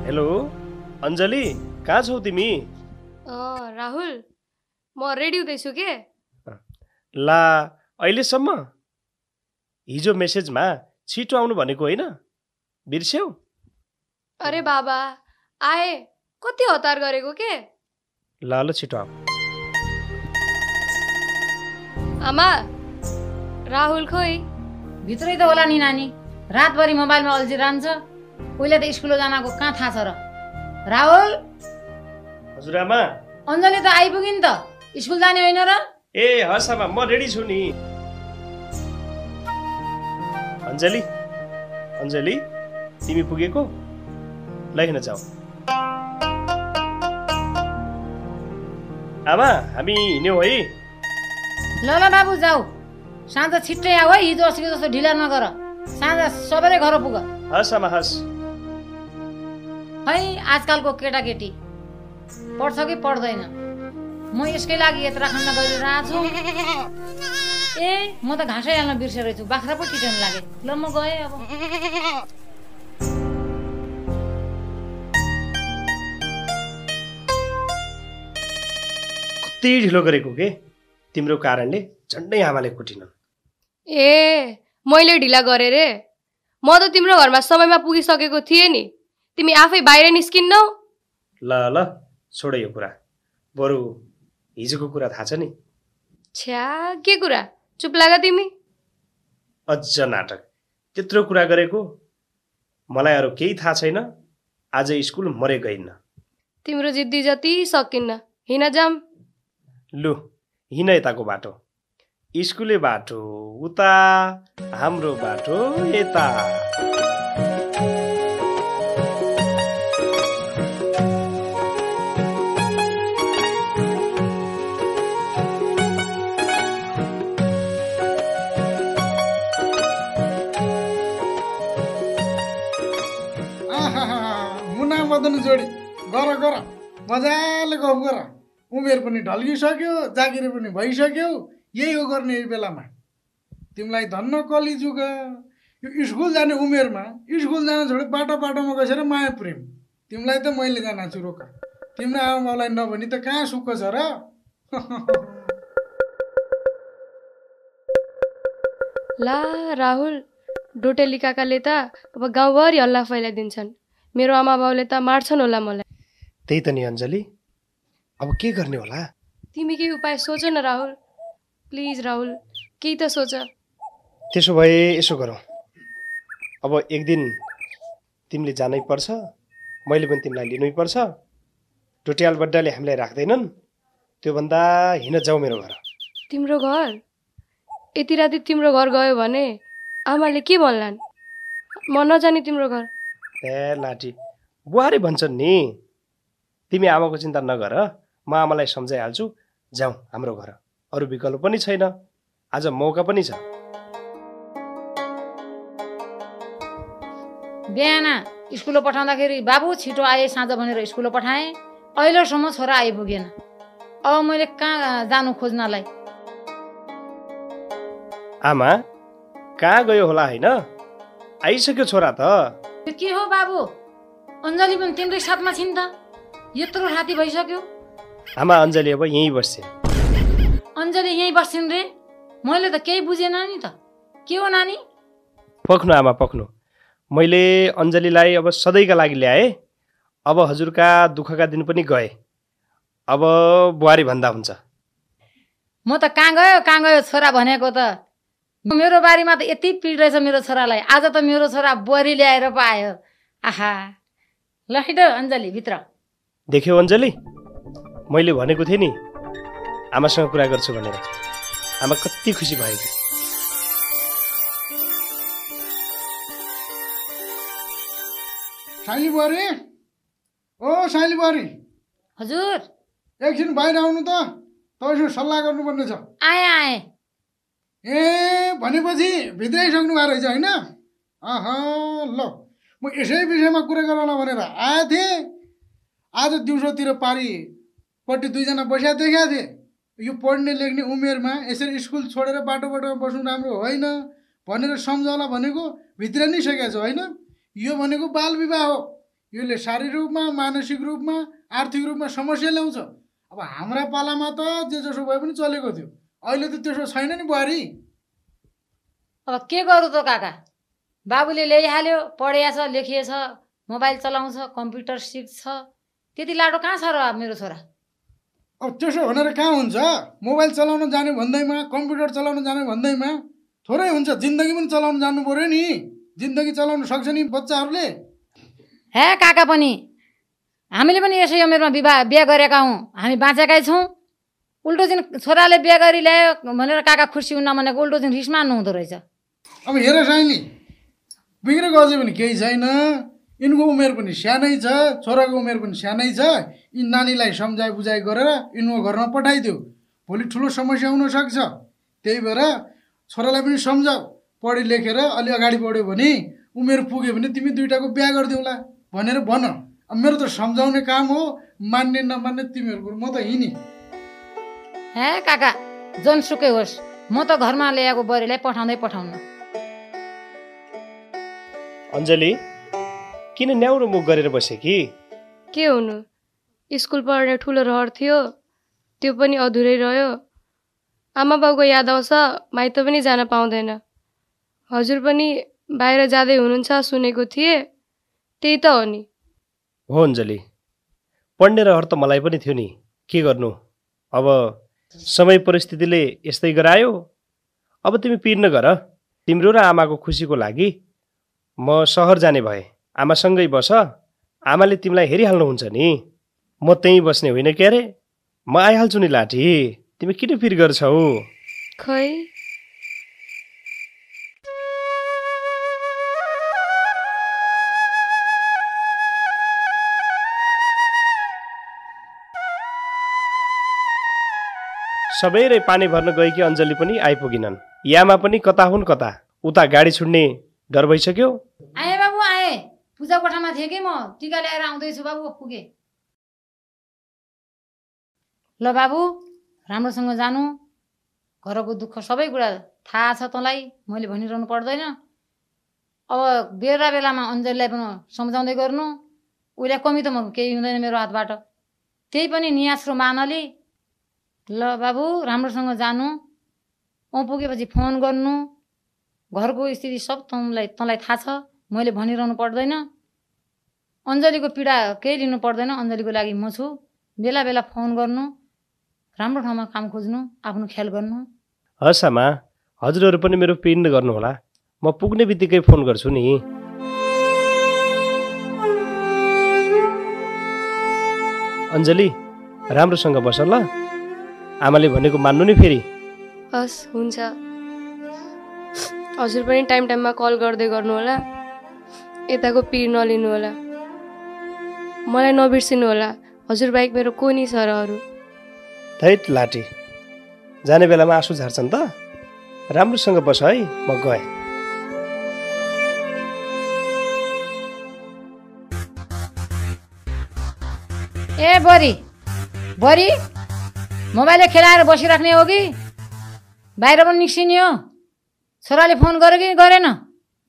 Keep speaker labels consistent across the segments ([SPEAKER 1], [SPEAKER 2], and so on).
[SPEAKER 1] Hello Anjali, कहाँ छौ तिमी?
[SPEAKER 2] राहुल, म रेडी हुँदैछु के?
[SPEAKER 1] ला, अहिलेसम्म? हिजो मेसेजमा छिटो आउनु भनेको होइन? बिर्स्यौ?
[SPEAKER 2] अरे बाबा, आए। कति हतार गरेको के?
[SPEAKER 1] ल छिटो आऊ।
[SPEAKER 2] आमा, राहुल खोइ?
[SPEAKER 3] भित्रै त होला नि नानी, रातभरि मोबाइलमा अल्झिरहन्छ। उहिले त स्कुल जानको कहाँ थाहा छ र? राहुल,
[SPEAKER 1] हजुर आमा।
[SPEAKER 3] अञ्जली त आइपुग्यो नि त, स्कुल जाने होइन र?
[SPEAKER 1] ए हस् आमा, म रेडी छु नि। अञ्जली, अञ्जली, तिमी पुगेको? लैन जाऊ। आमा, हामी हिँड्यौँ है?
[SPEAKER 3] ल ल बाबु जाऊ, साँझ छिट्टै आऊ है, हिजो अस्तिको जस्तो ढिला नगर। साँझ सबैले घर पुग।
[SPEAKER 1] हस् आमा, हस्।
[SPEAKER 3] है आजकलको केटाकेटी पढ्छ कि पढ्दैन? म यसकै लागि यात्राखण्ड गरिरहेको छु। ए म त घाँसै हाल्न बिर्सेर छु, बाख्रा पो टिट्याउनु लागे। ल म गएँ अब।
[SPEAKER 1] कति ढिलो गरेको के? तिम्रो कारणले झन्डै आमाले कुटिनन्।
[SPEAKER 2] ए मैले ढिला गरेँ रे। म त तिम्रो घरमा समयमा पुगिसकेको थिएँ नि। तिमी आफै बाहिर निस्किन्नौ?
[SPEAKER 1] ल ल छोड यो कुरा, बरु हिजोको कुरा थाहा छ नि?
[SPEAKER 2] छ्या, के कुरा? चुप लाग तिमी।
[SPEAKER 1] अझ नाटक, त्यत्रो कुरा गरेको। मलाई अरू केही थाहा छैन। आज स्कुल मरे गइन्न।
[SPEAKER 2] तिम्रो जिद्दी जति सकिन्न। हिँड जाम।
[SPEAKER 1] लु हिँड यताको बाटो। स्कुले बाटो उता, हाम्रो बाटो यता।
[SPEAKER 4] मुना मदन जोडी गर गर, मजाले गफ गर। उमेर पनि ढल्किसक्यो, जागिर पनि भइसक्यो। यही हो गर्ने यही बेलामा। तिमीलाई धन्न कलिजुग। यो स्कुल जाने उमेरमा स्कुल जान छोडे बाटो बाटोमा गएर माया प्रेम। तिमीलाई त मैले जाना छु रोका। तिम्रो आमा बाउलाई नभनी त कहाँ सुख छ र?
[SPEAKER 2] ला राहुल, डोटेली काकाले त अब गाउँभरि हल्ला फैलाइदिन्छन्। मेरो आमा बाउले त मार्छन् होला मलाई।
[SPEAKER 1] त्यही त नि अञ्जली, अब के गर्ने होला?
[SPEAKER 2] तिमी केही उपाय सोच न राहुल। प्लिज राहुल, केही त सोच।
[SPEAKER 1] त्यसो भए यसो गरौँ, अब एक दिन तिमीले जानै पर्छ, मैले पनि तिमीलाई लिनै पर्छ। टोट्याल बड्डाले हामीलाई राख्दैनन्। त्योभन्दा हिँड जाऊ मेरो घर।
[SPEAKER 2] तिम्रो घर? यति राति तिम्रो घर गयो भने आमाले के भन्लान्? म नजाने तिम्रो घर।
[SPEAKER 1] ए लाठी, बुहारी भन्छन् नि। तिमी आमाको चिन्ता नगर, म आमालाई सम्झाइहाल्छु। जाउँ हाम्रो घर, अरू विकल्प पनि छैन। आज मौका पनि छ।
[SPEAKER 3] बिहान स्कुल पठाउँदाखेरि बाबु छिटो आए साँझ भनेर स्कुल पठाएँ। अहिलेसम्म छोरा आइपुगेन। अब मैले कहाँ जानु खोज्नलाई?
[SPEAKER 1] आमा कहाँ गयो होला होइन? आइसक्यो छोरा त।
[SPEAKER 3] के हो बाबु, अञ्जली पनि तिम्रै साथमा छिन् त? यत्रो राति भइसक्यो।
[SPEAKER 1] आमा अञ्जली अब यहीँ बस्छे।
[SPEAKER 3] अञ्जली यहीँ बस्छिन् रे? मैले त केही बुझेन नि त। के हो नानी?
[SPEAKER 1] पख्नु आमा पख्नु, मैले अञ्जलीलाई अब सधैँका लागि ल्याएँ। अब हजुरका दुःखका दिन पनि गए। अब बुहारी भन्दा हुन्छ।
[SPEAKER 3] म त कहाँ गयो छोरा भनेको त। मेरो बारीमा त यति पिड रहेछ मेरो छोरालाई। आज त मेरो छोरा बुहारी ल्याएर पो आयो। आहा, ल हिँड अञ्जली भित्र।
[SPEAKER 1] देख्यौ अञ्जली, मैले भनेको थिएँ नि आमासँग कुरा गर्छु भनेर। आमा कति खुसी भयो कि।
[SPEAKER 4] साइली बुहारी, ओ साइली बुहारी,
[SPEAKER 3] हजुर
[SPEAKER 4] एकछिन बाहिर आउनु त। तपाईँसँग सल्लाह गर्नुपर्ने छ।
[SPEAKER 3] आएँ।
[SPEAKER 4] ए भनेपछि भित्राइसक्नु भएको रहेछ होइन? ल म यसै विषयमा कुरा गरौँला भनेर आएको थिएँ। आज दिउँसोतिर पारिपट्टि दुईजना बसिया देखाएको थिएँ। यो पढ्ने लेख्ने उमेरमा यसरी स्कुल छोडेर बाटो बाटोमा बस्नु राम्रो होइन भनेर सम्झाउला भनेको भित्र नै सकेको छ होइन? यो भनेको बाल विवाह हो। यसले शारीरिक रूपमा मानसिक रूपमा आर्थिक रूपमा समस्या ल्याउँछ। अब हाम्रा पालामा त जे जसो भए पनि चलेको थियो, अहिले त त्यसो छैन नि बुहारी।
[SPEAKER 3] अब के गरौँ त काका, बाबुले ल्याइहाल्यो, पढिएछ लेखिएछ, मोबाइल चलाउँछ, कम्प्युटर सिक्छ, त्यति लाडो कहाँ छ र मेरो छोरा?
[SPEAKER 4] अब त्यसो भनेर कहाँ हुन्छ? मोबाइल चलाउन जाने भन्दैमा, कम्प्युटर चलाउन जाने भन्दैमा थोरै हुन्छ, जिन्दगी पनि चलाउन जान्नु पर्यो नि। जिन्दगी चलाउन सक्छ नि बच्चाहरूले।
[SPEAKER 3] हे काका पनि हामीले पनि यसै उमेरमा बिहा गरेका हौँ, हामी बाँचेकै छौँ। उल्टो दिन छोराले बिहा गरी ल्यायो भनेर काका खुसी हुन्न भनेको उल्टो दिन रिस मान्नु हुँदो रहेछ।
[SPEAKER 4] अब हेर साइली, बिग्रेको अझै पनि केही छैन। यिनको उमेर पनि सानै छ, छोराको उमेर पनि सानै छ। यी नानीलाई सम्झाइ बुझाइ गरेर यिनको घरमा पठाइदियो, भोलि ठुलो समस्या हुनसक्छ। त्यही भएर छोरालाई पनि सम्झाऊ, पढि लेखेर अलि अगाडि बढ्यो भने, उमेर पुग्यो भने तिमी दुइटाको बिहा गरिदेऊला भनेर भन। अब मेरो त सम्झाउने काम हो, मान्ने नमान्ने तिमीहरूको, म त हिँडी।
[SPEAKER 3] हे काका जनसुकै होस्, म त घरमा ल्याएको बरेलाई पठाउन्न।
[SPEAKER 1] अञ्जली किन न्याउरो मुख गरेर बसे कि?
[SPEAKER 2] के हुनु, स्कुल पढ्ने ठुलो रहर थियो, त्यो पनि अधुरै रह्यो। आमा बाउको याद आउँछ, माइत पनि जान पाउँदैन। हजुर पनि बाहिर जाँदै हुनुहुन्छ सुनेको थिएँ, त्यही त हो नि।
[SPEAKER 1] हो अञ्जली, पढ्ने रहर त मलाई पनि थियो नि, के गर्नु। अब समय परिस्थितिले यस्तै गरायो। अब तिमी पिर नगर, तिम्रो र आमाको खुसीको लागि म सहर जाने भए। आमासँगै बस, आमाले तिमीलाई हेरिहाल्नुहुन्छ नि। म त्यहीँ बस्ने होइन के अरे, म आइहाल्छु नि लाठी। तिमी किन पिर गर्छौ?
[SPEAKER 2] खै
[SPEAKER 1] सबैले पानी भर्न गएकी अञ्जली पनि आइपुगिनन्। यामा पनि कता हुन् कता, उता गाडी छुड्ने डर भइसक्यो।
[SPEAKER 3] आएँ बाबु आएँ, पूजा कोठामा थिएँ कि म, टिका ल्याएर आउँदैछु बाबु, पुगेँ। ल बाबु राम्रोसँग जानु, घरको दुःख सबै कुरा थाहा छ तँलाई, मैले भनिरहनु पर्दैन। अब बेला बेलामा अञ्जलीलाई पनि सम्झाउँदै गर्नु, उसलाई कमी त म केही हुँदैन मेरो हातबाट, त्यही पनि नियास्रो मानली। ल बाबु राम्रोसँग जानु, पुगेपछि फोन गर्नु, घरको स्थिति सब तँलाई थाहा छ, मैले भनिरहनु पर्दैन। अञ्जलीको पीडा केही लिनु पर्दैन, अञ्जलीको लागि म छु। बेला बेला फोन गर्नु, राम्रो ठाउँमा काम खोज्नु, आफ्नो ख्याल गर्नु।
[SPEAKER 1] हस् आमा, हजुरहरू पनि मेरो पिर गर्नुहोला, म पुग्ने बित्तिकै फोन गर्छु नि। अञ्जली राम्रोसँग बस ल, आमाले भनेको मान्नु नि फेरि।
[SPEAKER 2] हस् हुन्छ, हजुर पनि टाइममा कल गर्दै गर्नु होला, यताको पिर नलिनु होला, मलाई नबिर्सिनु होला। हजुर बाहेक मेरो को नि छ र अरू?
[SPEAKER 1] थैट लाठी, जाने बेलामा आँसु झार्छन् त। राम्रोसँग बस है, म गएँ।
[SPEAKER 3] ए बरी मोबाइलले खेलाएर बसिराख्ने हो कि बाहिर पनि निस्किने हो? छोराले फोन गर्यो कि गरेन?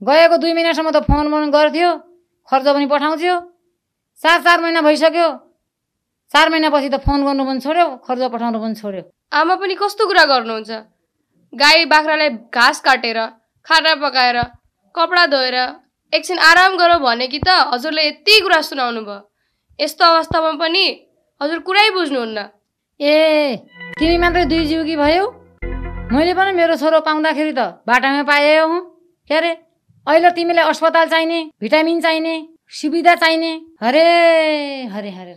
[SPEAKER 3] गएको 2 महिनासम्म त फोन गर्थ्यो, खर्च पनि पठाउँथ्यो। 4 महिना भइसक्यो, 4 महिनापछि त फोन गर्नु पनि छोड्यो, खर्च पठाउनु पनि छोड्यो।
[SPEAKER 2] आमा पनि कस्तो कुरा गर्नुहुन्छ? गाई बाख्रालाई घाँस काटेर, खाना पकाएर, कपडा धोएर एकछिन आराम गरौँ भने कि त हजुरले यति कुरा सुनाउनु भयो। यस्तो अवस्थामा पनि हजुर कुरै बुझ्नुहुन्न।
[SPEAKER 3] ए तिमी मात्रै 2 जीवकी भयो? मैले पनि मेरो छोरो पाउँदाखेरि त बाटामा पाए हुँ के अरे। अहिले तिमीलाई अस्पताल चाहिने, भिटामिन चाहिने, सुविधा चाहिने, हरे हरे हरे।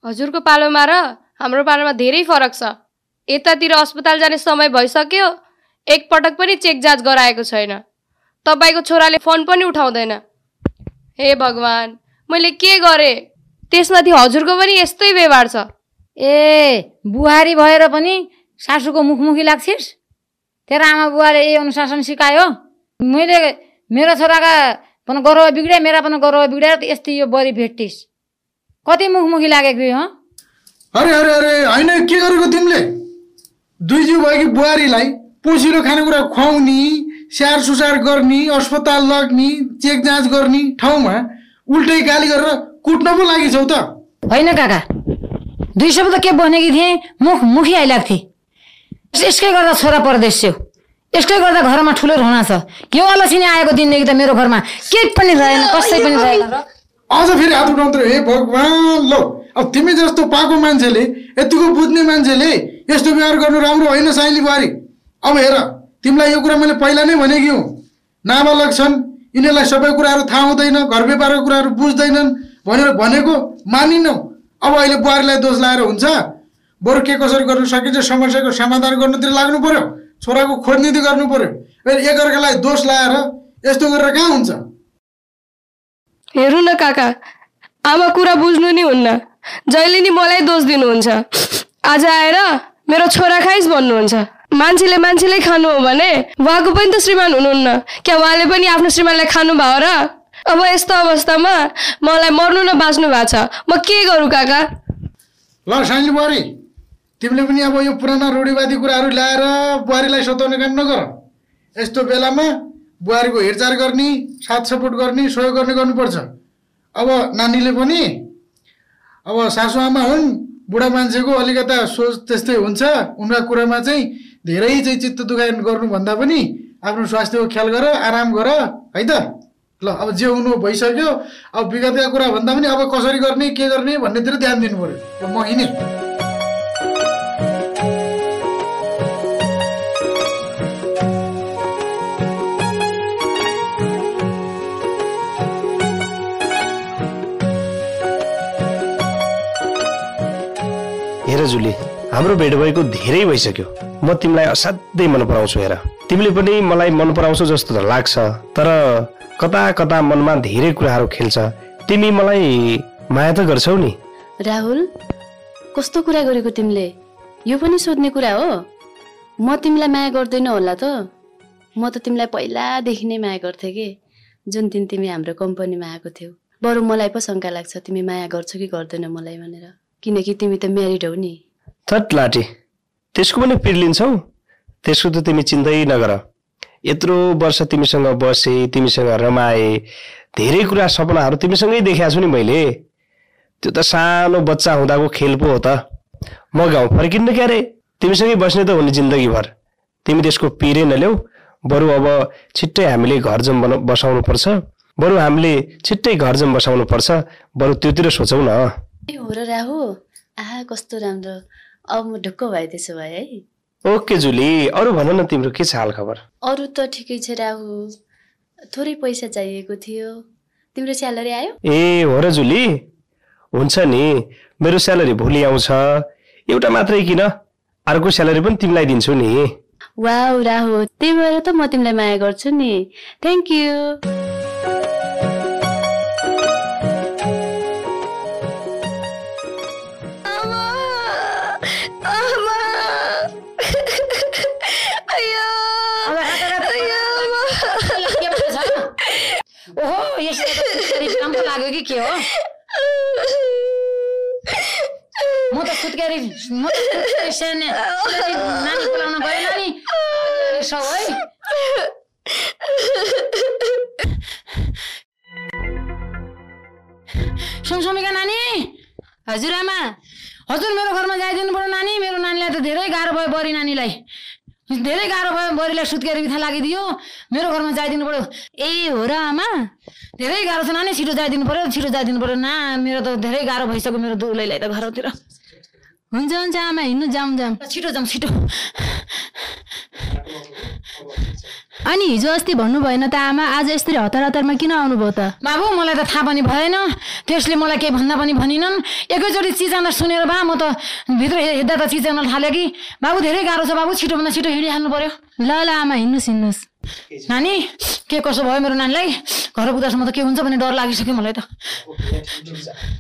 [SPEAKER 2] हजुरको पालोमा र हाम्रो पालोमा धेरै फरक छ। यतातिर अस्पताल जाने समय भइसक्यो, एकपटक पनि चेक जाँच गराएको छैन। तपाईँको छोराले फोन पनि उठाउँदैन। हे भगवान्, मैले के गरेँ? त्यसमाथि हजुरको पनि यस्तै व्यवहार छ।
[SPEAKER 3] ए बुहारी भएर पनि सासूको मुखमुखी लाग्छिस्? तेरो आमा बुवाले यही अनुशासन सिकायो? मैले मेरो छोराका पनि गौरव बिग्रे, मेरा पनि गौरव बिग्रेर त यस्तै यो बरी भेट्टिस्। कति मुखमुखी लागेको हो?
[SPEAKER 4] अरे अरे अरे होइन, के गरेको तिमीले? 2 जीव भएकी बुहारीलाई पोसिलो खानेकुरा खुवाउने, स्याहार सुसार गर्ने, अस्पताल लग्ने, चेक जाँच गर्ने ठाउँमा उल्टै गाली गरेर कुट्न पो लागि छौ त?
[SPEAKER 3] होइन काका, 2 शब्द के भनेकी थिएँ मुखी आइलाग्थे। यसकै गर्दा छोरा परदेश छेउ, यसकै गर्दा घरमा ठुलो रोना छ। यो अलसिनी आएको दिनदेखि त मेरो घरमा केही पनि रहेन, कसै पनि रहेन।
[SPEAKER 4] अझ फेरि हात उठाउँदै हे भगवान्। ल अब तिमी जस्तो पाएको मान्छेले, यतिको बुझ्ने मान्छेले यस्तो व्यवहार गर्नु राम्रो होइन साइली बुहारी। अब हेर, तिमीलाई यो कुरा मैले पहिला नै भनेकी हुँ, नाबालक छन्, यिनीहरूलाई सबै कुराहरू थाहा हुँदैन, घर व्यापारको कुराहरू बुझ्दैनन् भनेर भनेको मानिनौ। अब अहिले बुहारीलाई दोष लाएर हुन्छ? बरु के कसरी गर्नु सकिन्छ समस्याको समाधान गर्नुतिर लाग्नु पर्यो, छोराको खोजनीति गर्नु पर्यो। फेरि एकअर्कालाई दोष लाएर यस्तो गरेर कहाँ हुन्छ?
[SPEAKER 2] हेर्नु न काका, आमा कुरा बुझ्नु नि हुन्न, जहिले नि मलाई दोष दिनुहुन्छ। आज आएर मेरो छोरा खाइस भन्नुहुन्छ। मान्छेले खानु हो भने उहाँको पनि त श्रीमान हुनुहुन्न, क्या उहाँले पनि आफ्नो श्रीमानलाई खानु भयो र? अब यस्तो अवस्थामा मलाई मर्नु न बाँच्नु भएको छ, म के गरौँ काका?
[SPEAKER 4] ल साइली बुहारी, तिमीले पनि अब यो पुराना रूढिवादी कुराहरू ल्याएर बुहारीलाई सताउने काम नगर। यस्तो बेलामा बुहारीको हेरचाह गर्ने, साथ सपोर्ट गर्ने, सहयोग गर्ने गर्नुपर्छ। अब नानीले पनि अब सासूआमा हुन्, बुढा मान्छेको अलिकता सोच त्यस्तै हुन्छ। उनका कुरामा चाहिँ धेरै चाहिँ चित्त दुखाइ गर्नुभन्दा पनि आफ्नो स्वास्थ्यको ख्याल गर, आराम गर है त। ल अब जे हुनु भइसक्यो, अब विगतका कुरा भन्दा पनि अब कसरी गर्ने के गर्ने भन्नेतिर ध्यान दिनु पर्यो। ल म हिँडेँ।
[SPEAKER 1] हेर जुली, हाम्रो भेट भएको धेरै भइसक्यो। म तिमीलाई असाध्यै मन पराउँछु। हेर, तिमीले पनि मलाई मन पराउँछौ जस्तो त लाग्छ, तर कता कता मनमा धेरै कुराहरू खेल्छ। तिमी मलाई माया त गर्छौ नि?
[SPEAKER 5] राहुल, कस्तो कुरा गरेको तिमीले? यो पनि सोध्ने कुरा हो? म तिमीलाई माया गर्दैन होला त? म त तिमीलाई पहिलादेखि नै माया गर्थेँ कि, जुन दिन तिमी हाम्रो कम्पनीमा आएको थियौ। बरु मलाई पो शङ्का लाग्छ तिमी माया गर्छौ कि गर्दैन मलाई भनेर, किनकि तिमी त म्यारिड हौ नि।
[SPEAKER 1] थट लाटे, त्यसको पनि पिर लिन्छौ? त्यसको त तिमी चिन्तै नगर। यत्रो वर्ष तिमीसँग बसे, तिमीसँग रमाए, धेरै कुरा सपनाहरू तिमीसँगै देखाएको छु नि मैले। त्यो त सानो बच्चा हुँदाको खेल पो हो त। म गाउँ फर्किन्न क्यारे, तिमीसँगै बस्ने त हुने जिन्दगीभर। तिमी त्यसको पिरै नल्याऊ। बरु अब छिट्टै हामीले घर जम बसाउनु पर्छ, बरु त्योतिर सोचौ न।
[SPEAKER 5] ए हो र राहु, आहा कस्तो राम्रो। अब म ढुक्क भए त्यसो भए है।
[SPEAKER 1] ओके जुली, अरू भन न, तिम्रो के छ हाल खबर?
[SPEAKER 5] अरू त ठिकै छ राहु, थोरै पैसा चाहिएको थियो। तिम्रो स्यालेरी आयो?
[SPEAKER 1] ए हो र जुली, हुन्छ नि, मेरो स्यालेरी भोलि आउँछ। एउटा मात्रै किन, अर्को स्यालेरी पनि तिमीलाई दिन्छु नि।
[SPEAKER 5] वाउ राहु, त्यही भएर त म तिमीलाई माया गर्छु नि। Thank you.
[SPEAKER 3] ओहो, यसरी काम लाग्यो कि के हो? म त सुत्केरी नानी बोलाउन गएन नि सौ है। सुमसुमीका नानी।
[SPEAKER 5] हजुर आमा।
[SPEAKER 3] हजुर, मेरो घरमा जाइदिनु पर्यो नानी। मेरो नानीलाई त धेरै गाह्रो भयो, बरी नानीलाई धेरै गाह्रो भयो। बरीलाई सुत्केरी बिथा लागिदियो, मेरो घरमा जाइदिनु पर्यो।
[SPEAKER 5] ए हो र आमा,
[SPEAKER 3] धेरै गाह्रो छ नानी, छिटो जाइदिनु पर्यो ना। मेरो त धेरै गाह्रो भइसक्यो मेरो दुलैलाई त घरतिर।
[SPEAKER 5] हुन्छ आमा, हिँड्नु जाउँ।
[SPEAKER 3] छिटो जाउँ, छिटो।
[SPEAKER 5] अनि हिजो अस्ति भन्नु भएन त आमा, आज यस्तरी हतारमा किन आउनुभयो त?
[SPEAKER 3] बाबु, मलाई त थाहा पनि भएन, त्यसले मलाई केही भन्दा पनि भनिनन्। एकैचोटि चिचाउन सुनेर बा म त भित्र हेर्दा त चिचाउन थाल्यो कि। बाबु धेरै गाह्रो छ बाबु, छिटोभन्दा छिटो हिँडिहाल्नु पर्यो।
[SPEAKER 5] ल आमा, हिँड्नुहोस्।
[SPEAKER 3] नानी, के कसो भयो मेरो नानीलाई? घर पुग्दासम्म त के हुन्छ भन्ने डर लागिसक्यो मलाई त।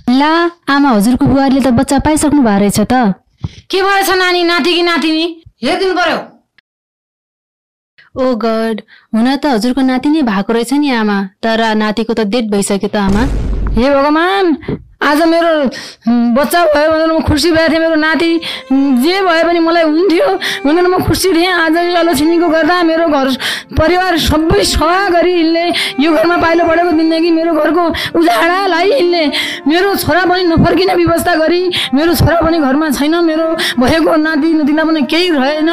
[SPEAKER 5] ला आमा, हजुरको बुहारीले त बच्चा पाइसक्नु भएको रहेछ त।
[SPEAKER 3] के भएछ नानी, नाति कि नातिनी? हेरिदिनु पर्यो।
[SPEAKER 5] ओ गड, हुन त हजुरको नाति नै भएको रहेछ नि आमा, तर नातिको त डेट भइसक्यो त आमा।
[SPEAKER 3] हे भगवान, आज मेरो बच्चा भयो भनेर म खुसी भएको थिएँ, मेरो नाति जे भए पनि मलाई हुन्थ्यो भनेर म खुसी थिएँ। आज यो अलक्षिणीको गर्दा मेरो घर परिवार सबै सहा गरी यिनले यो घरमा पाइलो परेको दिनदेखि मेरो घरको उजाडालाई यिनले मेरो छोरा पनि नफर्किने व्यवस्था गरी, मेरो छोरा पनि घरमा छैन, मेरो भएको नाति नातिना पनि केही रहेन।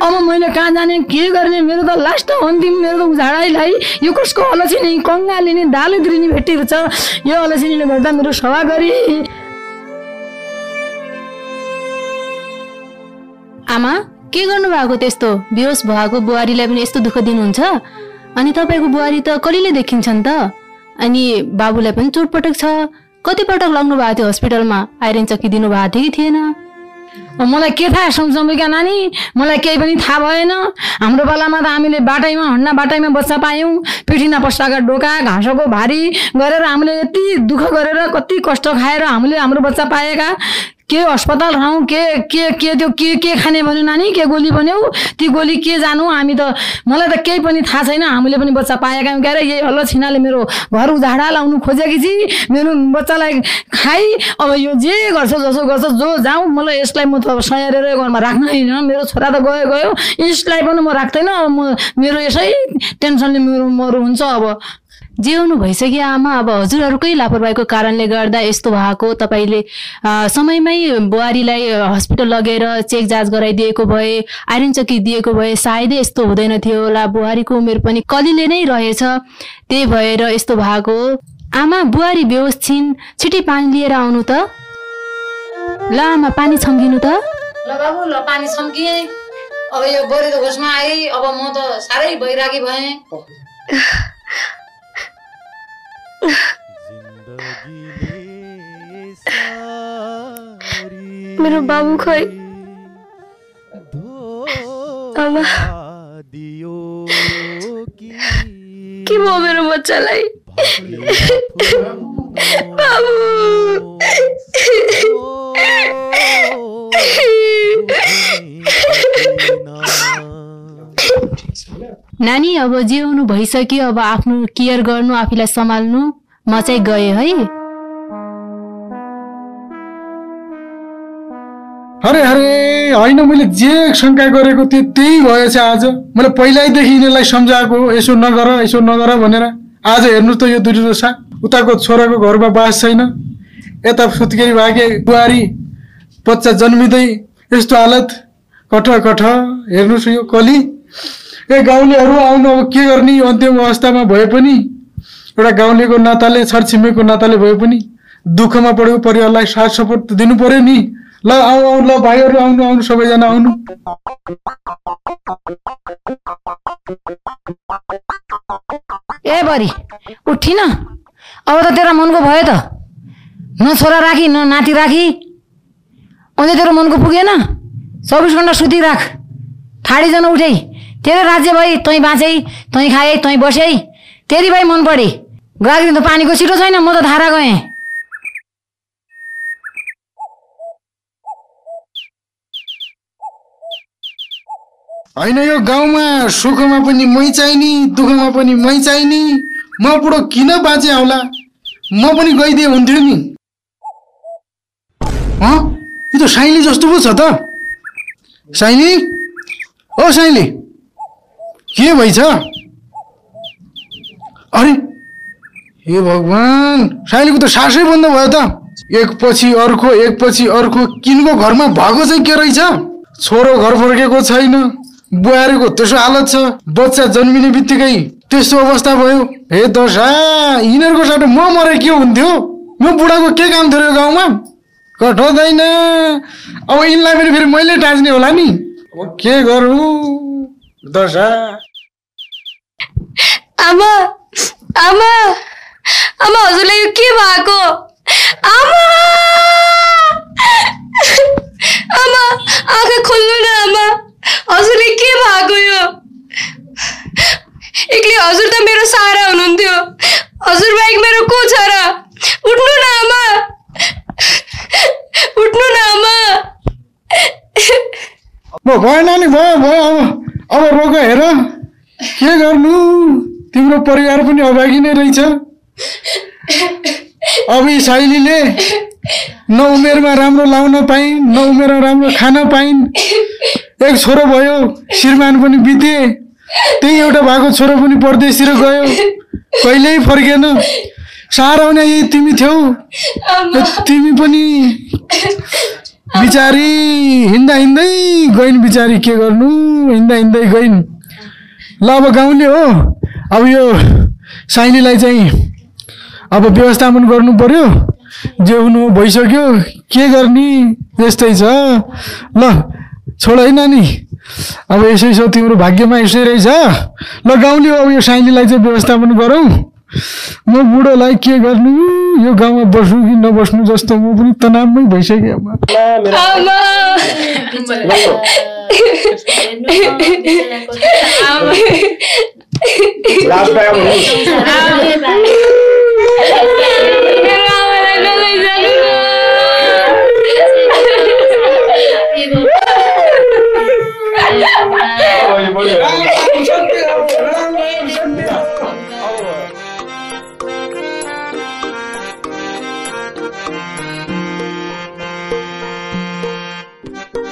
[SPEAKER 3] अब मैले कहाँ जाने के गर्ने, मेरो त लास्ट अन्तिम मेरो त उजाडालाई यो कसको अलक्षिणी कङ्गालिनी दालिद्रिनी भेटिएको छ। यो अलक्षिणीले गर्दा मेरो सभा गरी।
[SPEAKER 5] आमा के गर्नु भएको त्यस्तो? बेहोस भएको बुहारीलाई पनि यस्तो दुःख दिनुहुन्छ? अनि तपाईँको बुहारी त कलिले देखिन्छन् त, अनि बाबुलाई पनि चोटपटक छ। कति पटक लग्नु भएको थियो हस्पिटलमा? आइरन चक्की दिनु भएको थियो कि थिएन?
[SPEAKER 3] मलाई के थाहा समसम्बिका नानी, मलाई केही पनि थाहा भएन। हाम्रो बेलामा त हामीले बाटैमा हन्ना बाटैमा बच्चा पायौँ। पिठिना पस्टाका डोका घाँसको भारी गरेर हामीले यति दुःख गरेर कति कष्ट खाएर हामीले हाम्रो बच्चा पाएका। के अस्पताल ठाउँ के के के त्यो के खाने भन्यो नानी, के गोली भन्यौ, ती गोली के जानु हामी त, मलाई त केही पनि थाहा छैन। हामीले पनि बच्चा पाएका हौँ क्यारे। यही अलक्षिणाले मेरो घर उजाडा लाउनु खोजेकी छि, मेरो बच्चालाई खाइ। अब यो जे गर्छ जसो गर्छ, जो जाउँ, मलाई यसलाई म त सहेरेर घरमा राख्न होइन। मेरो छोरा त गयो गयो, यसलाई पनि म राख्दैन। अब म मेरो यसै टेन्सनले मेरो मरु हुन्छ। अब
[SPEAKER 5] जिउनु भइसक्यो आमा। अब हजुरहरूकै लापरवाहीको कारणले गर्दा यस्तो भएको। तपाईँले समयमै बुहारीलाई हस्पिटल लगेर चेक जाँच गराइदिएको भए, आइरन चक्की दिएको भए सायदै यस्तो हुँदैन थियो होला। बुहारीको उमेर पनि कलिले नै रहेछ, त्यही भएर यस्तो भएको। आमा बुहारी बेहोस छिन्, छिटै पानी लिएर आउनु त। ल आमा पानी छम्किनु त।
[SPEAKER 3] ल बाबु ल पानी छम्किएँ। अब यो बरेको होसमा आएँ। अब म त साह्रै बैरागी भएँ।
[SPEAKER 2] मेरो बाबु खै? आमा के भयो मेरो बच्चालाई? बाबु
[SPEAKER 5] नानी अब जिउनु भइसक्यो, अब आफ्नो केयर गर्नु, आफूलाई सम्हाल्नु। म चाहिँ गएँ है।
[SPEAKER 4] अरे अरे होइन, मैले जे शङ्का गरेको थिएँ त्यही भएछ आज। मैले पहिल्यैदेखि यिनीहरूलाई सम्झाएको यसो नगर यसो नगर भनेर। आज हेर्नुहोस् त यो दुर्दशा। उताको छोराको घरमा बास छैन, यता सुत्केरी भागे बुहारी, बच्चा जन्मिँदै यस्तो हालत। कठ कठ हेर्नुहोस् यो कली। ए गाउँलेहरू आउनु, अब के गर्ने? अन्तिम अवस्थामा भए पनि एउटा गाउँलेको नाताले, छरछिमेकको नाताले भए पनि दुःखमा परेको परिवारलाई साथ सपोर्ट दिनु पर्यो नि। ल आऊ आऊ, ल भाइहरू आउनु आउनु, सबैजना आउनु।
[SPEAKER 3] ए बरी उठिन, अब त तेरो मनको भयो त। न छोरा राखी न नाति राखी, अझै तेरो मनको पुगेन। 24 घन्टा सुतिराख, ठाडीजना उठे। तेरो राज्य भई तैँ बाँचै, तैँ खाए, तैँ बसे, तेरी भाइ मन परे। गाडी त पानीको छिटो छैन, म त धारा गएँ।
[SPEAKER 4] होइन यो गाउँमा सुखमा पनि मै चाहिने, दुःखमा पनि मै चाहिने। म बुढो किन बाँचे होला? म पनि गइदिए हुन्थ्यो नि। यो त साइली जस्तो पो छ त। साइली, ओ साइली, के भइछ? अरे हे भगवान्, साइलीको त सासै बन्द भयो त। एकपछि अर्को किनको घरमा भएको चाहिँ के रहेछ? छोरो घर फर्केको छैन, बुहारीको त्यसो हालत छ, बच्चा जन्मिने बित्तिकै त्यस्तो अवस्था भयो। हे दशा, यिनीहरूको साटो म मरे के हुन्थ्यो? म बुढाको के काम थियो गाउँमा? कठाउँदैन। अब यिनलाई पनि फेरि मैले टाँच्ने होला नि। अब के गरौँ दशा?
[SPEAKER 2] आमा आमा आमा, हजुरलाई यो के भएको? आमा आमा, आँखा खोल्नु न आमा, हजुरले के भएको यो? एक्लै हजुर त मेरो सहारा हुनुहुन्थ्यो, हजुर बाहेक मेरो को छ र? उठ्नु न आमा, उठ्नु न आमा।
[SPEAKER 4] भयो नानी, भयो। अब रोग हेर, के गर्नु? तिम्रो परिवार पनि अभागी नै रहेछ। अब यी साइलीले न उमेरमा राम्रो लाउन पाइन् न उमेरमा राम्रो खान पाइन्। एक छोरो भयो श्रीमान पनि बिते त्यही एउटा भएको छोरो पनि परदेशतिर गयो कहिल्यै फर्केन। सारा हुने यही तिमी थियौ तिमी पनि बिचारी हिँड्दा हिँड्दै गइन् बिचारी के गर्नु हिँड्दा हिँड्दै गइन्। ल अब गाउँले हो अब यो साइलीलाई चाहिँ अब व्यवस्थापन गर्नु पर्यो जे हुनु भइसक्यो के गर्ने यस्तै छ। ल छोड है नानी अब यसै छ तिम्रो भाग्यमा यसै रहेछ। ल गाउँले हो अब यो साइलीलाई चाहिँ व्यवस्थापन गरौँ। म बुढोलाई के गर्नु यो गाउँमा बस्नु कि नबस्नु जस्तो म पनि तनावमै भइसकेँ।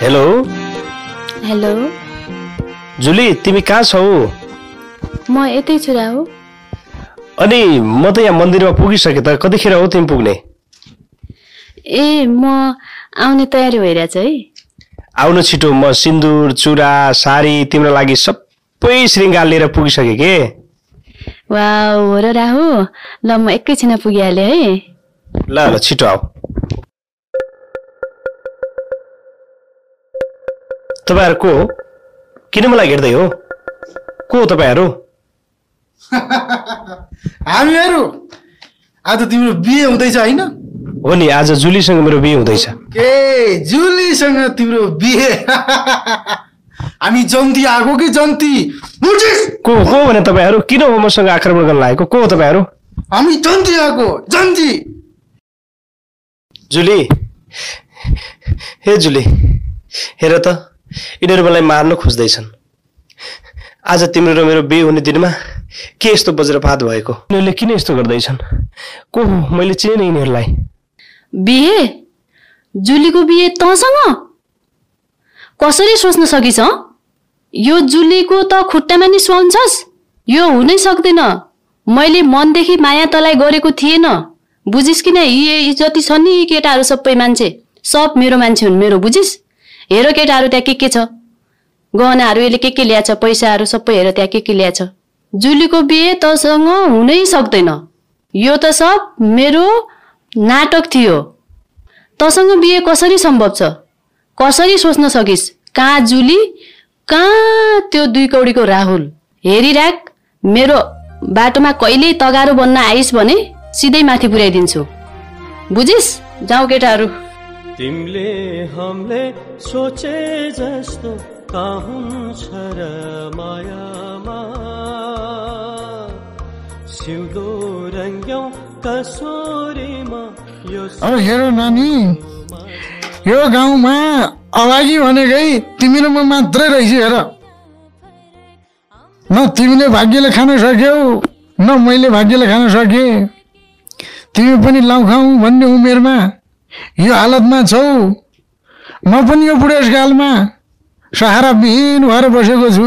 [SPEAKER 1] हेलो
[SPEAKER 5] हेलो
[SPEAKER 1] जुली तिमी कहाँ छौ?
[SPEAKER 5] म यतै छु राहु।
[SPEAKER 1] अनि म त यहाँ मन्दिरमा पुगिसकेँ त कतिखेर हो तिमी पुग्ने?
[SPEAKER 5] ए म आउने तयारी भइरहेछ है।
[SPEAKER 1] आउनु छिटो म सिन्दुर चुरा साडी तिम्रो लागि सबै श्रृङ्गार लिएर पुगिसकेँ के।
[SPEAKER 5] वाउ हो र राहु ल म एकैछिन पुगिहालेँ है।
[SPEAKER 1] ल ल छिटो आऊ। तपाईहरु को हो? किन मलाई हेर्दै हो? को हो तपाईहरु?
[SPEAKER 4] हामीहरु आज तिम्रो बिहे हुँदैछ हैन?
[SPEAKER 1] हो नि आज जुलीसँग मेरो बिहे हुँदैछ।
[SPEAKER 4] ए जुलीसँग तिम्रो बिहे हामी जन्ती आगो कि जन्ती
[SPEAKER 1] को भने तपाईहरु? किन हो मसँग आक्रमण गर्न लागेको? को हो तपाईहरु?
[SPEAKER 4] हामी जन्ती आगो जन्ती।
[SPEAKER 1] जुली हे जुली हेर त यिनीहरू मलाई मार्न खोज्दैछन्। आज तिम्रो र मेरो बिहे हुने दिनमा के यस्तो वज्रपात भएको? यिनीहरूले किन यस्तो गर्दैछन्? को हो? मैले चिनेन यिनीहरूलाई।
[SPEAKER 5] बिहे? जुलीको बिहे तँसँग? कसरी सोच्न सकिस्? यो जुलीको त खुट्टामा नि सुहाउँछस्? यो हुनै सक्दैन। मैले मनदेखि माया तँलाई गरेको थिएन बुझिस् किन? यी जति छन् नि केटाहरू सबै मान्छे सब मेरो मान्छे हुन् मेरो बुझिस्? हेर केटाहरू त्यहाँ के छ गहनाहरू यसले के ल्याएछ पैसाहरू सबै हेर त्यहाँ के ल्याएछ। जुलीको बिहे तँसँग हुनै सक्दैन। यो त सब मेरो नाटक थियो। तँसँग बिहे कसरी सम्भव छ? कसरी सोच्न सकिस्? कहाँ जुली कहाँ त्यो 2 कौडीको राहुल? हेरिराख मेरो बाटोमा कहिल्यै तगारो बन्न आइस् भने सिधै माथि पुर्याइदिन्छु बुझिस्? जाऊ केटाहरू।
[SPEAKER 6] तिमीले हमले सोचे जस्तो का हुन्छ र मायामा सिउँदो रङ्ग्यौ कसोरीमा यो।
[SPEAKER 4] अब हेर नानी यो गाउँमा अभागी भनेकै तिमी र म मात्रै रहेछ। हेर न तिमीले भाग्यले खान सक्यौ न मैले भाग्यले खान सके। तिमी पनि लाउ खाऊ भन्ने उमेरमा यो हालतमा छौ। म पनि यो बुढेसकालमा सहारा विहीन भएर बसेको छु।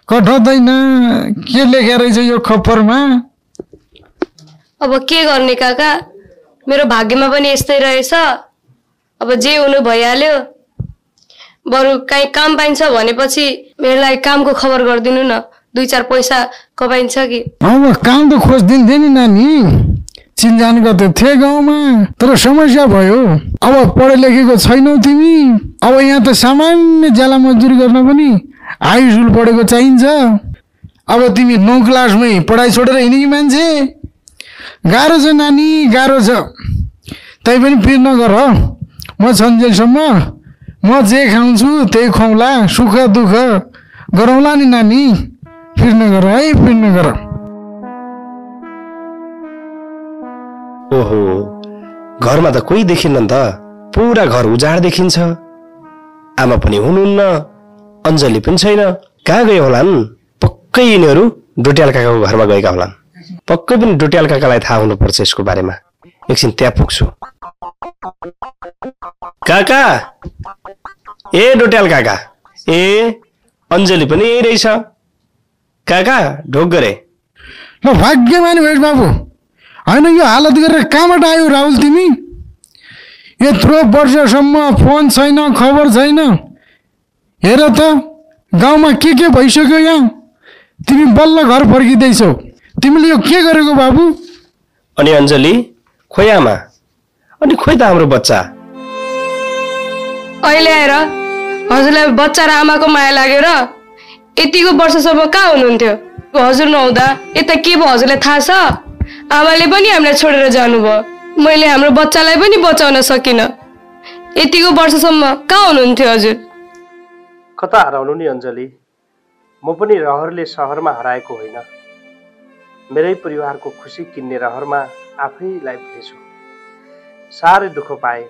[SPEAKER 4] कठदैन के लेखेर रहेछ यो खप्परमा?
[SPEAKER 2] अब के गर्ने काका मेरो भाग्यमा पनि यस्तै रहेछ। अब जे हुनु भइहाल्यो। बरु कहीँ काम पाइन्छ भनेपछि मेरो लागि कामको खबर गरिदिनु न 2-4 पैसा कमाइन्छ कि।
[SPEAKER 4] अब काम त खोजिदिन्थे नि नानी चिनजान गर्दै थिए गाउँमा तर समस्या भयो। अब पढे लेखेको छैनौ तिमी। अब यहाँ त सामान्य ज्याला मजदुरी गर्न पनि हाई स्कुल पढेको चाहिन्छ। अब तिमी 9 क्लासमै पढाइ छोडेर हिँडेकी मान्छे। गाह्रो छ नानी गाह्रो छ। तै पनि पिर नगर। म छन्जेलसम्म म जे खाउँछु त्यही खुवाउला सुख दुःख गरौँला नि नानी। पिर नगर है पिर नगर।
[SPEAKER 1] ओहो घरमा त कोही देखिन्न नि त। पुरा घर उजाड देखिन्छ। आमा पनि हुनुहुन्न अञ्जली पनि छैन। कहाँ गए होलान्? पक्कै यिनीहरू डोट्याल काकाको घरमा गएका होलान्। पक्कै पनि डोट्याल काकालाई थाहा हुनुपर्छ यसको बारेमा। एकछिन त्यहाँ पुग्छु। काका, ए डोट्याल काका, ए अञ्जली पनि यही रहेछ। काका ढोक गरे।
[SPEAKER 4] ल भाग्यमानी भएछ बाबु। होइन यो हालत गरेर कहाँबाट आयो राहुल तिमी? यत्रो वर्षसम्म फोन छैन, खबर छैन। हेर त गाउँमा के भइसक्यो यहाँ। तिमी बल्ल घर फर्किँदैछौ। तिमीले यो के गरेको बाबु?
[SPEAKER 1] अनि अञ्जली खोइ आमा, अनि खोइ त हाम्रो बच्चा।
[SPEAKER 2] अहिले आएर हजुरलाई बच्चा र आमाको माया लागेर यतिको वर्षसम्म कहाँ हुनुहुन्थ्यो? हजुर नहुँदा यता के भयो हजुरलाई थाहा छ? आमाले पनि हामीलाई छोडेर जानुभयो। मैले हाम्रो बच्चालाई पनि बचाउन सकिनँ। यतिको वर्षसम्म कहाँ हुनुहुन्थ्यो हजुर?
[SPEAKER 1] कता हराउनु नि अञ्जली, म पनि रहरले सहरमा हराएको होइन। मेरै परिवारको खुसी किन्ने रहरमा आफैलाई भुलेछु। साह्रै दुःख पाएँ।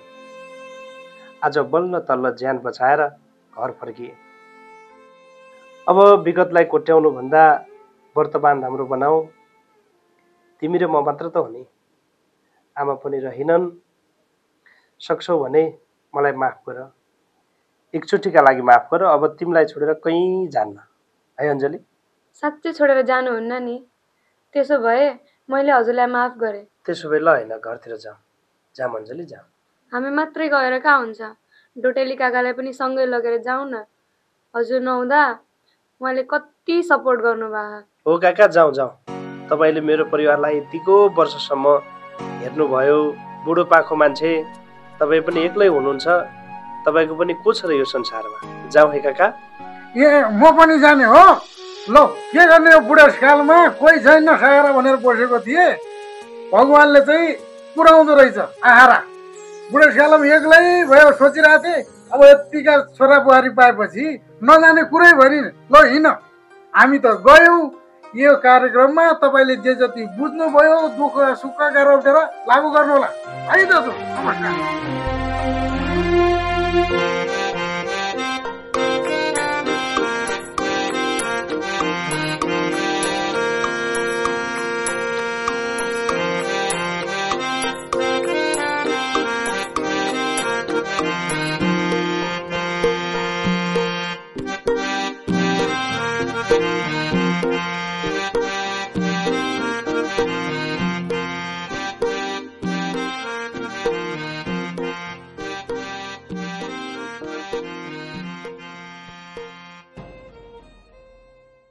[SPEAKER 1] आज बल्ल तल्ल ज्यान बचाएर घर फर्किए। अब विगतलाई कोट्याउनु भन्दा वर्तमान राम्रो बनाऊ। तिमी र म मात्र त हो नि, आमा पनि रहिनन्। सक्छौ भने मलाई माफ गर, एकचोटिका लागि माफ गर। अब तिमीलाई छोडेर कहीँ जान्न है अञ्जली।
[SPEAKER 2] साँच्चै छोडेर जानुहुन्न नि? त्यसो भए मैले हजुरलाई माफ गरेँ।
[SPEAKER 1] त्यसो भए ल होइन, घरतिर जाऊ। जाऊ अञ्जली, जाऊ।
[SPEAKER 2] हामी मात्रै गएर कहाँ हुन्छ? डोटेली काकालाई पनि सँगै लगेर जाउँ न। हजुर नहुँदा उहाँले कति सपोर्ट गर्नुभयो।
[SPEAKER 1] हो काका, जाऊ जाऊ। तपाईँले मेरो परिवारलाई यतिको वर्षसम्म हेर्नुभयो। बुढोपाको मान्छे तपाईँ पनि एक्लै हुनुहुन्छ। तपाईँको पनि को छ र यो संसारमा? जाऊ है काका।
[SPEAKER 4] ए म पनि जाने हो। ल के गर्ने यो बुढेसकालमा? कोही छैन खाएर भनेर बसेको थिएँ। भगवान्ले चाहिँ पुऱ्याउँदो रहेछ आहारा। बुढेसकालमा एक्लै भयो सोचिरहेको थिएँ। अब यतिका छोरा बुहारी पाएपछि नजाने कुरै भएन। ल हिँड, हामी त गयौँ यो कार्यक्रममा। तपाईँले जे जति बुझ्नुभयो, दुःख सुख गरेर उठेर लागू गर्नु होला है दाजु। नमस्कार।